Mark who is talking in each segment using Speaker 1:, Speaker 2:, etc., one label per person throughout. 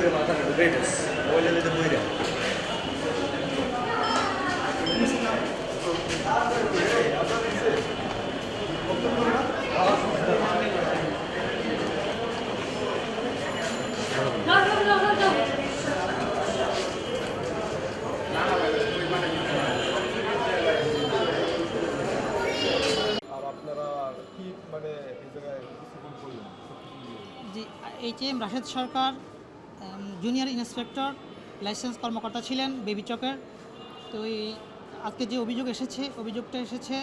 Speaker 1: করে মাথাটা ঢুকে গেছে মোবাইলে যেতে বইরা
Speaker 2: আর আপনারা কি মানে এই জায়গায় কিছুদিন করলেন?
Speaker 3: জি, এইচএম রাশেদ সরকার জুনিয়র ইন্সপেক্টর লাইসেন্স কর্মকর্তা ছিলেন বেবি চকের। তো এই আজকে যে অভিযোগটা এসেছে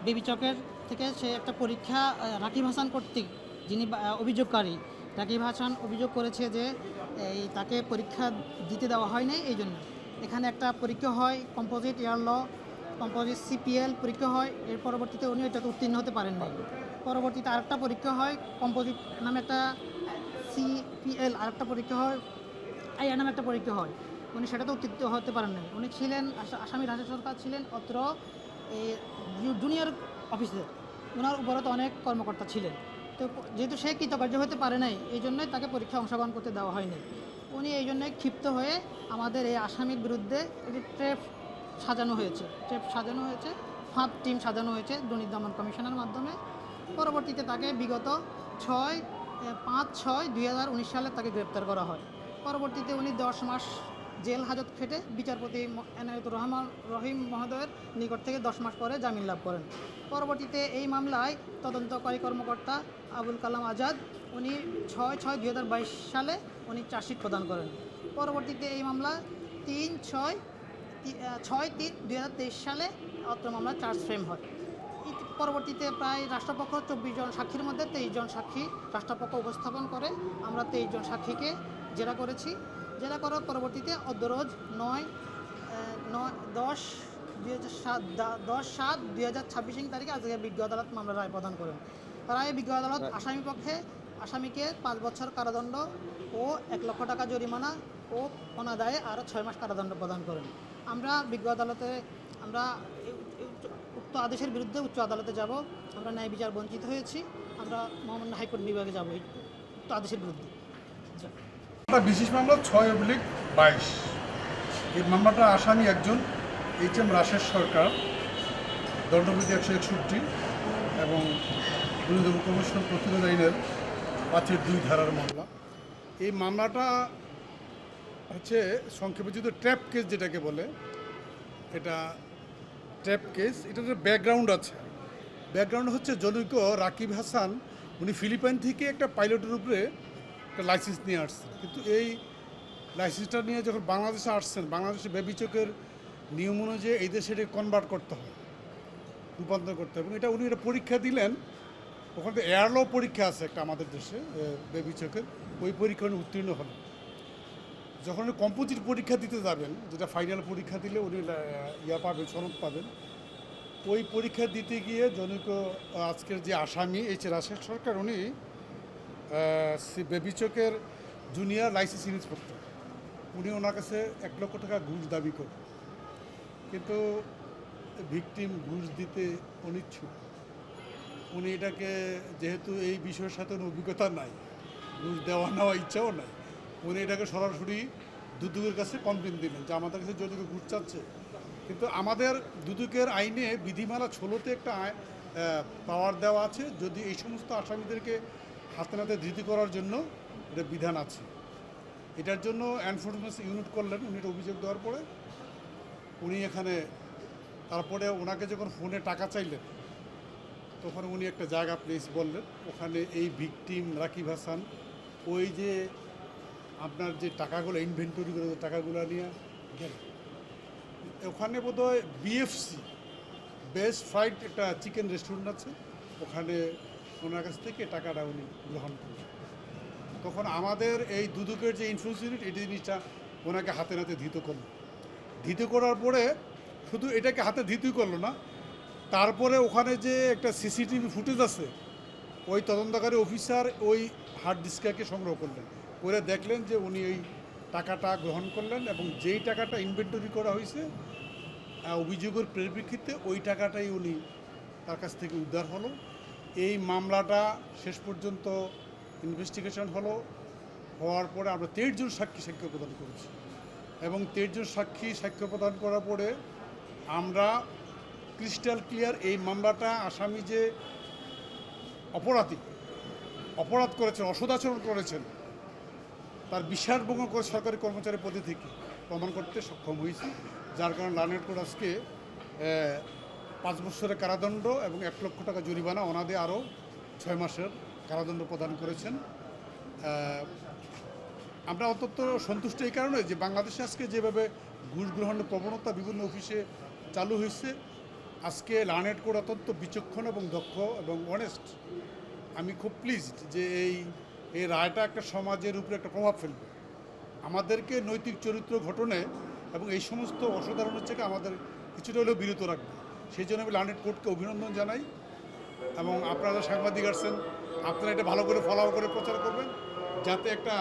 Speaker 3: বেবি চকের থেকে। সে একটা পরীক্ষা রাকিব হাসান কর্তৃক, যিনি অভিযোগকারী, রাকিব হাসান অভিযোগ করেছে যে তাকে পরীক্ষা দিতে দেওয়া হয় নাই। এই জন্য এখানে একটা পরীক্ষা হয়, কম্পোজিট এয়ার ল, কম্পোজিট সিপিএল পরীক্ষা হয়। এর পরবর্তীতে উনি এটাতে উত্তীর্ণ হতে পারেন নাই। পরবর্তীতে আরেকটা পরীক্ষা হয়, কম্পোজিট নামে একটা সিপিএল, আরেকটা পরীক্ষা হয়, আইআর নামে একটা পরীক্ষা হয়। উনি সেটাতে উত্তীর্ণ হতে পারেন নাই। উনি ছিলেন আসামি রাশেদ সরকার ছিলেন অত্র জুনিয়র অফিসার। ওনার উপরে তো অনেক কর্মকর্তা ছিলেন। তো যেহেতু সে কৃতকার্য হতে পারে নাই, এই জন্যই তাকে পরীক্ষা অংশগ্রহণ করতে দেওয়া হয়নি। উনি এই জন্যই ক্ষিপ্ত হয়ে আমাদের এই আসামির বিরুদ্ধে একটি ট্রেপ সাজানো হয়েছে, ফাঁদ টিম সাজানো হয়েছে দুর্নীতি দমন কমিশনের মাধ্যমে। পরবর্তীতে তাকে বিগত 5/6/2019 সালে তাকে গ্রেপ্তার করা হয়। পরবর্তীতে উনি 10 মাস জেল হাজত খেটে বিচারপতি এনায়েতুর রহিম মহোদয়ের নিকট থেকে 10 মাস পরে জামিন লাভ করেন। পরবর্তীতে এই মামলায় তদন্তকারী কর্মকর্তা আবুল কালাম আজাদ উনি 6/6/2022 সালে উনি চার্জশিট প্রদান করেন। পরবর্তীতে এই মামলা 6/3/2023 সালে অত্র মামলা চার্জ ফ্রেম হয়। পরবর্তীতে প্রায় রাষ্ট্রপক্ষ 24 জন সাক্ষীর মধ্যে 23 জন সাক্ষী রাষ্ট্রপক্ষ উপস্থাপন করে। আমরা 23 জন সাক্ষীকে জেরা করেছি। জেরা করার পরবর্তীতে অদ্যরোজ 10/7/2026 তারিখে আজকে বিজ্ঞ আদালত মামলার রায় প্রদান করেন। রায়ে বিজ্ঞ আদালত আসামিকে 5 বছর কারাদণ্ড ও 1 লক্ষ টাকা জরিমানা ও অনাদায়ে আরও 6 মাস কারাদণ্ড প্রদান করেন। আমরা বিজ্ঞ আদালতে উক্ত আদেশের বিরুদ্ধে উচ্চ আদালতে যাব। আমরা ন্যায় বিচার বঞ্চিত হয়েছি। আমরা মহামান্য হাইকোর্ট বিভাগে যাব এই উক্ত আদেশের বিরুদ্ধে।
Speaker 2: বিশেষ মামলা 6/22। এই মামলাটা আসামি একজন এইচএম রাশেদ সরকার, দণ্ডবিধি 161 এবং দুর্নীতি দমন কমিশন প্রতিরোধ আইনের 5-2 ধারার মামলা। এই মামলাটা হচ্ছে সংক্ষেপে যদি ট্র্যাপ কেস যেটাকে বলে, এটা ট্র্যাপ কেস। এটার ব্যাকগ্রাউন্ড আছে। ব্যাকগ্রাউন্ড হচ্ছে জনৈক রাকিব হাসান, উনি ফিলিপাইন থেকে একটা পাইলটের উপরে একটা লাইসেন্স নিয়ে আসছেন। কিন্তু এই লাইসেন্সটা নিয়ে যখন বাংলাদেশে আসছেন, বাংলাদেশে বেবি চকের নিয়ম অনুযায়ী এই দেশে এটা কনভার্ট করতে হয়, রূপান্তর করতে হয়। এবং এটা উনি একটা পরীক্ষা দিলেন। ওখানে এয়ারল পরীক্ষা আছে একটা আমাদের দেশে বেবি চকের, ওই পরীক্ষা উনি উত্তীর্ণ হলেন। যখন উনি কম্পোজিট পরীক্ষা দিতে যাবেন, যেটা ফাইনাল পরীক্ষা দিলে উনি পাবেন, সনদ পাবেন, ওই পরীক্ষা দিতে গিয়ে জনৈক আজকের যে আসামি এইচ রাশেদ সরকার, উনি বেবি চকের জুনিয়র লাইসেন্স ইন্সপেক্টর। উনি ওনার কাছে 1 লক্ষ টাকা ঘুষ দাবি করেন, কিন্তু ভিকটিম ঘুষ দিতে অনিচ্ছুক। উনি এটাকে, যেহেতু এই বিষয়ের সাথে অভিজ্ঞতা নাই, ঘুষ দেওয়া নেওয়া ইচ্ছাও নাই, উনি এটাকে সরাসরি দুদকের কাছে কমপ্লেন দিলেন যে আমাদের কাছে যদিও ঘুষ চাচ্ছে। কিন্তু আমাদের দুদকের আইনে বিধিমালা 16তে একটা পাওয়ার দেওয়া আছে, যদি এই সমস্ত আসামিদেরকে হাতে নাতে ধৃতি করার জন্য এটা বিধান আছে। এটার জন্য এনফোর্সমেন্ট ইউনিট করলেন। উনি এটা অভিযোগ দেওয়ার পরে উনি এখানে, তারপরে ওনাকে যখন ফোনে টাকা চাইলেন, তখন উনি একটা জায়গা প্লেস বললেন। ওখানে এই ভিকটিম রাকিব হাসান ওই যে আপনার যে টাকাগুলো ইনভেন্টরি করে টাকাগুলো নিয়ে গেলেন। ওখানে বোধহয় বিএফসি বেস্ট ফ্রাইড একটা চিকেন রেস্টুরেন্ট আছে, ওখানে ওনার কাছ থেকে টাকাটা উনি গ্রহণ করলেন। তখন আমাদের এই দুদকের যে ইনফ্লুয়েন্স ইউনিট, এই জিনিসটা ওনাকে হাতে নাতে ধৃত করলো। ধৃত করার পরে শুধু এটাকে হাতে ধৃতই করলো না, তারপরে ওখানে যে একটা সিসিটিভি ফুটেজ আছে, ওই তদন্তকারী অফিসার ওই হার্ড ডিস্কটাকে সংগ্রহ করলেন, করে দেখলেন যে উনি এই টাকাটা গ্রহণ করলেন এবং যেই টাকাটা ইনভেন্টরি করা হয়েছে অভিযোগের পরিপ্রেক্ষিতে ওই টাকাটাই উনি তার কাছ থেকে উদ্ধার হলো। এই মামলাটা শেষ পর্যন্ত ইনভেস্টিগেশন হলো, হওয়ার পরে আমরা 23 জন সাক্ষী সাক্ষ্য প্রদান করেছি এবং 23 জন সাক্ষী সাক্ষ্য প্রদান করার পরে আমরা ক্রিস্টাল ক্লিয়ার এই মামলাটা আসামি যে অপরাধ করেছেন, অসদাচরণ করেছেন, তার বিশ্বাসভঙ্গ করে সরকারি কর্মচারী পদে থেকে প্রমাণ করতে সক্ষম হয়েছি, যার কারণে লার্নেড কোর্ট আজকে 5 বছরের কারাদণ্ড এবং 1 লক্ষ টাকা জরিমানা ওনাদের আরও 6 মাসের কারাদণ্ড প্রদান করেছেন। আমরা অত্যন্ত সন্তুষ্ট এই কারণে যে বাংলাদেশে আজকে যেভাবে ঘুষ গ্রহণের প্রবণতা বিভিন্ন অফিসে চালু হয়েছে, আজকে লার্নেড কোর্ট অত্যন্ত বিচক্ষণ এবং দক্ষ এবং অনেস্ট। আমি খুব প্লিজড যে এই রায়টা একটা সমাজের উপরে একটা প্রভাব ফেলবে, আমাদেরকে নৈতিক চরিত্র গঠনে এবং এই সমস্ত অসাধারণের থেকে আমাদের কিছুটা হলেও বিরত রাখবে। সেই জন্য আমি লার্নেড কোর্টকে অভিনন্দন জানাই এবং আপনারা সাংবাদিক আসছেন, আপনারা এটা ভালো করে ফলো করে প্রচার করবেন যাতে একটা